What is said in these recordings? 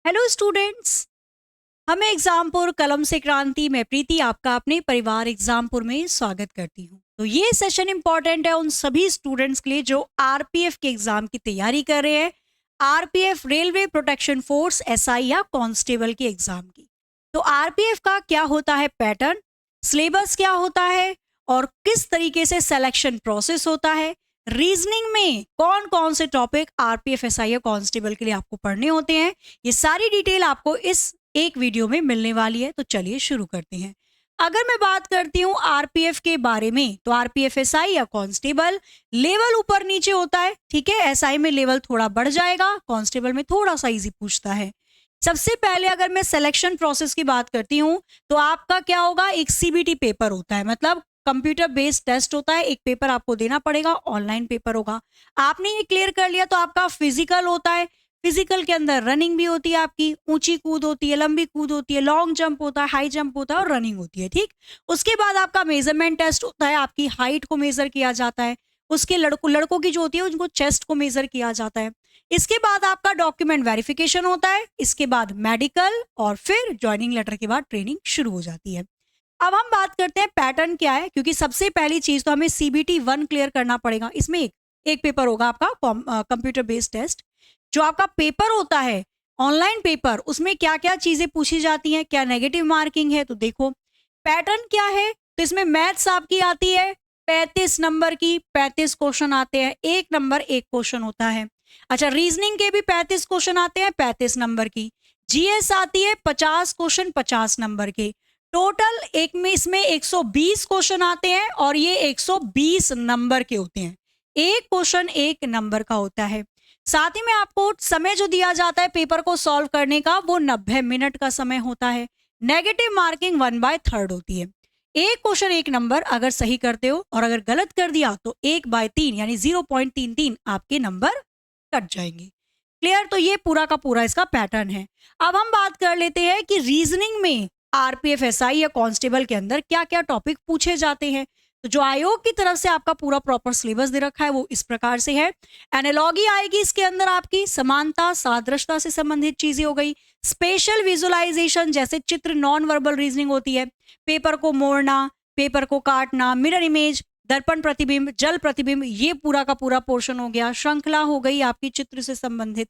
Hello students. हमें एग्जामपुर कलम से क्रांति में प्रीति आपका अपने परिवार एग्जामपुर में स्वागत करती हूँ। तो ये सेशन इंपॉर्टेंट है उन सभी स्टूडेंट्स के लिए जो आरपीएफ के एग्जाम की तैयारी कर रहे हैं। RPF railway protection force, SI या कांस्टेबल के एग्जाम की। तो आरपीएफ का क्या होता है पैटर्न, सिलेबस क्या होता है और किस तरीके से सिलेक्शन प्रोसेस होता है, रीजनिंग में कौन कौन से टॉपिक आरपीएफ, एसआई या कांस्टेबल के लिए आपको पढ़ने होते हैं, ये सारी डिटेल आपको इस एक वीडियो में मिलने वाली है। तो चलिए शुरू करते हैं। अगर मैं बात करती हूँ आरपीएफ के बारे में, तो आरपीएफ, एसआई या कांस्टेबल लेवल ऊपर नीचे होता है। ठीक है, एसआई में लेवल थोड़ा बढ़ जाएगा, कांस्टेबल में थोड़ा सा इजी पूछता है। सबसे पहले अगर मैं सिलेक्शन प्रोसेस की बात करती हूँ तो आपका क्या होगा, एक सीबीटी पेपर होता है, मतलब कंप्यूटर बेस्ड टेस्ट होता है। एक पेपर आपको देना पड़ेगा, ऑनलाइन पेपर होगा। आपने ये क्लियर कर लिया तो आपका फिजिकल होता है। फिजिकल के अंदर रनिंग भी होती है, आपकी ऊंची कूद होती है, लंबी कूद होती है, लॉन्ग जंप होता है, हाई जंप होता है और रनिंग होती है। ठीक, उसके बाद आपका मेजरमेंट टेस्ट होता है, आपकी हाइट को मेजर किया जाता है। उसके लड़कों की जो होती है उनको चेस्ट को मेजर किया जाता है। इसके बाद आपका डॉक्यूमेंट वेरिफिकेशन होता है, इसके बाद मेडिकल और फिर ज्वाइनिंग लेटर के बाद ट्रेनिंग शुरू हो जाती है। अब हम बात करते हैं पैटर्न क्या है, क्योंकि सबसे पहली चीज तो हमें सीबीटी 1 क्लियर करना पड़ेगा। इसमें एक पेपर होगा आपका कंप्यूटर बेस्ड टेस्ट। जो आपका पेपर होता है ऑनलाइन पेपर, उसमें क्या क्या चीजें पूछी जाती हैं, क्या नेगेटिव मार्किंग है, तो देखो पैटर्न क्या है। तो इसमें मैथ्स आपकी आती है 35 नंबर की, 35 क्वेश्चन आते हैं, एक नंबर एक क्वेश्चन होता है। अच्छा, रीजनिंग के भी 35 क्वेश्चन आते हैं 35 नंबर की। जीएस आती है 50 क्वेश्चन 50 नंबर के। टोटल एक में इसमें 120 क्वेश्चन आते हैं और ये 120 नंबर के होते हैं। एक क्वेश्चन एक नंबर का होता है। साथ ही में आपको समय जो दिया जाता है पेपर को सॉल्व करने का, वो 90 मिनट का समय होता है। नेगेटिव मार्किंग 1/3 होती है। एक क्वेश्चन एक नंबर अगर सही करते हो और अगर गलत कर दिया तो 1/3 यानी 0.33 आपके नंबर कट जाएंगे। क्लियर? तो ये पूरा का पूरा इसका पैटर्न है। अब हम बात कर लेते हैं कि रीजनिंग में आरपीएफ, एसआई या कांस्टेबल के अंदर क्या क्या टॉपिक पूछे जाते हैं। तो जो आयोग की तरफ से आपका पूरा प्रॉपर सिलेबस दे रखा है वो इस प्रकार से है। एनालॉगी आएगी इसके अंदर, आपकी समानता सादृश्यता से संबंधित चीजें हो गई। स्पेशल विजुअलाइजेशन जैसे चित्र, नॉन वर्बल रीजनिंग होती है। पेपर को मोड़ना, पेपर को काटना, मिरर इमेज, दर्पण प्रतिबिंब, जल प्रतिबिंब, ये पूरा का पूरा पोर्शन हो गया। श्रृंखला हो गई आपकी चित्र से संबंधित।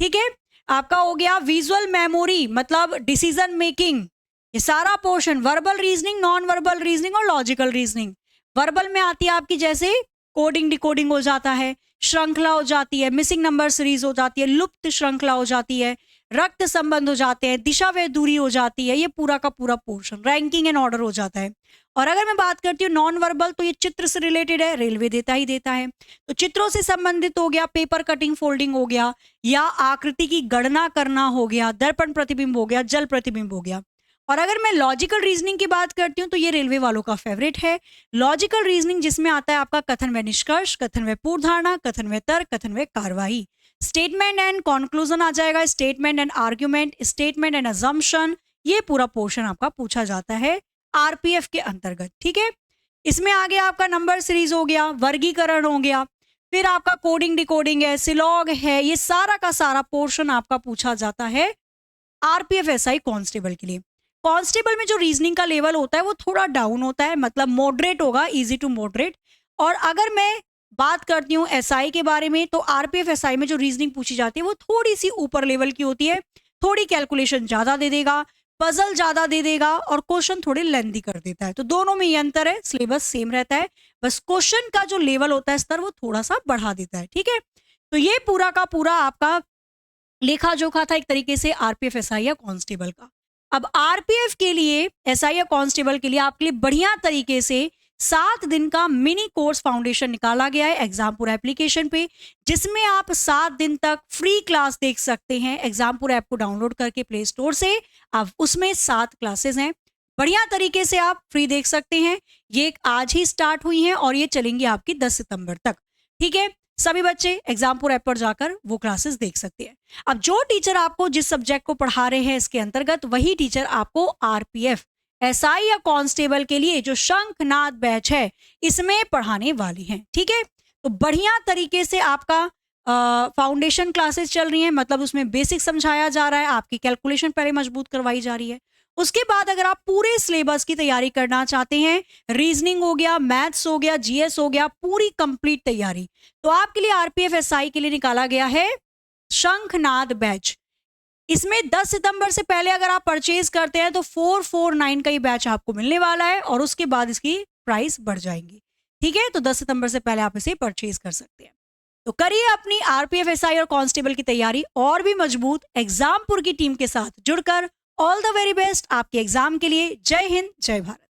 ठीक है, आपका हो गया विजुअल मेमोरी, मतलब डिसीजन मेकिंग, ये सारा portion. Verbal reasoning, non verbal reasoning और लॉजिकल रीजनिंग। वर्बल में आती है आपकी जैसे कोडिंग डिकोडिंग हो जाता है, श्रृंखला हो जाती है, मिसिंग नंबर सीरीज हो जाती है, लुप्त श्रृंखला हो जाती है, रक्त संबंध हो जाते हैं, दिशा व दूरी हो जाती है, ये पूरा का पूरा पोर्शन। रैंकिंग एंड ऑर्डर हो जाता है। और अगर मैं बात करती हूँ नॉन वर्बल, तो ये चित्र से रिलेटेड है, रेलवे देता ही देता है। तो चित्रों से संबंधित हो गया, पेपर कटिंग फोल्डिंग हो गया, या आकृति की गणना करना हो गया, दर्पण प्रतिबिंब हो गया, जल प्रतिबिंब हो गया। और अगर मैं लॉजिकल रीजनिंग की बात करती हूँ तो ये रेलवे वालों का फेवरेट है। लॉजिकल रीजनिंग जिसमें आता है आपका कथन व निष्कर्ष, कथन व पूर्व धारणा, कथन व तर्क, कथन व कार्यवाही। स्टेटमेंट एंड कंक्लूजन आ जाएगा, statement and argument, statement and assumption, ये पूरा पोर्शन आपका पूछा जाता है आरपीएफ के अंतर्गत। ठीक है, इसमें आगे आपका नंबर सीरीज हो गया, वर्गीकरण हो गया, फिर आपका कोडिंग डिकोडिंग है, सिलॉग है, ये सारा का सारा पोर्शन आपका पूछा जाता है आरपीएफ, एसआई, कांस्टेबल के लिए। कांस्टेबल में जो रीजनिंग का लेवल होता है वो थोड़ा डाउन होता है, मतलब मॉडरेट होगा, इजी टू मॉडरेट। और अगर मैं बात करती हूँ एसआई के बारे में, तो आरपीएफ, एसआई में जो रीजनिंग पूछी जाती है वो थोड़ी सी ऊपर लेवल की होती है। थोड़ी कैलकुलेशन ज्यादा दे देगा, पजल ज्यादा दे देगा और क्वेश्चन थोड़े लेंथी कर देता है। तो दोनों में ये अंतर है, सिलेबस सेम रहता है, बस क्वेश्चन का जो लेवल होता है स्तर वो थोड़ा सा बढ़ा देता है। ठीक है, तो ये पूरा का पूरा आपका लेखा जोखा था एक तरीके से आरपीएफ, एसआई या कांस्टेबल का। अब आरपीएफ के लिए, एसआई या कांस्टेबल के लिए आपके लिए बढ़िया तरीके से 7 दिन का मिनी कोर्स फाउंडेशन निकाला गया है एग्जामपुर एप्लीकेशन पे, जिसमें आप 7 दिन तक फ्री क्लास देख सकते हैं। एग्जामपुर ऐप को डाउनलोड करके प्ले स्टोर से, आप उसमें 7 क्लासेस हैं, बढ़िया तरीके से आप फ्री देख सकते हैं। ये आज ही स्टार्ट हुई हैं और ये चलेंगी आपकी 10 सितंबर तक। ठीक है, सभी बच्चे एग्जामपुर ऐप पर जाकर वो क्लासेस देख सकते हैं। अब जो टीचर आपको जिस सब्जेक्ट को पढ़ा रहे हैं इसके अंतर्गत, वही टीचर आपको आरपीएफ, एसआई या कांस्टेबल के लिए जो शंखनाद बैच है इसमें पढ़ाने वाली हैं। ठीक है, तो बढ़िया तरीके से आपका फाउंडेशन क्लासेस चल रही हैं, मतलब उसमें बेसिक समझाया जा रहा है, आपकी कैलकुलेशन पहले मजबूत करवाई जा रही है। उसके बाद अगर आप पूरे सिलेबस की तैयारी करना चाहते हैं, रीजनिंग हो गया, मैथ्स हो गया, जीएस हो गया, पूरी कंप्लीट तैयारी, तो आपके लिए आरपीएफ एसआई के लिए निकाला गया है शंखनाद बैच। इसमें 10 सितंबर से पहले अगर आप परचेज करते हैं तो 449 का ही बैच आपको मिलने वाला है और उसके बाद इसकी प्राइस बढ़ जाएंगी। ठीक है, तो 10 सितंबर से पहले आप इसे परचेज कर सकते हैं। तो करिए अपनी आरपीएफ एसआई और कांस्टेबल की तैयारी और भी मजबूत एग्जामपुर की टीम के साथ जुड़कर। ऑल द वेरी बेस्ट आपके एग्जाम के लिए। जय हिंद, जय भारत।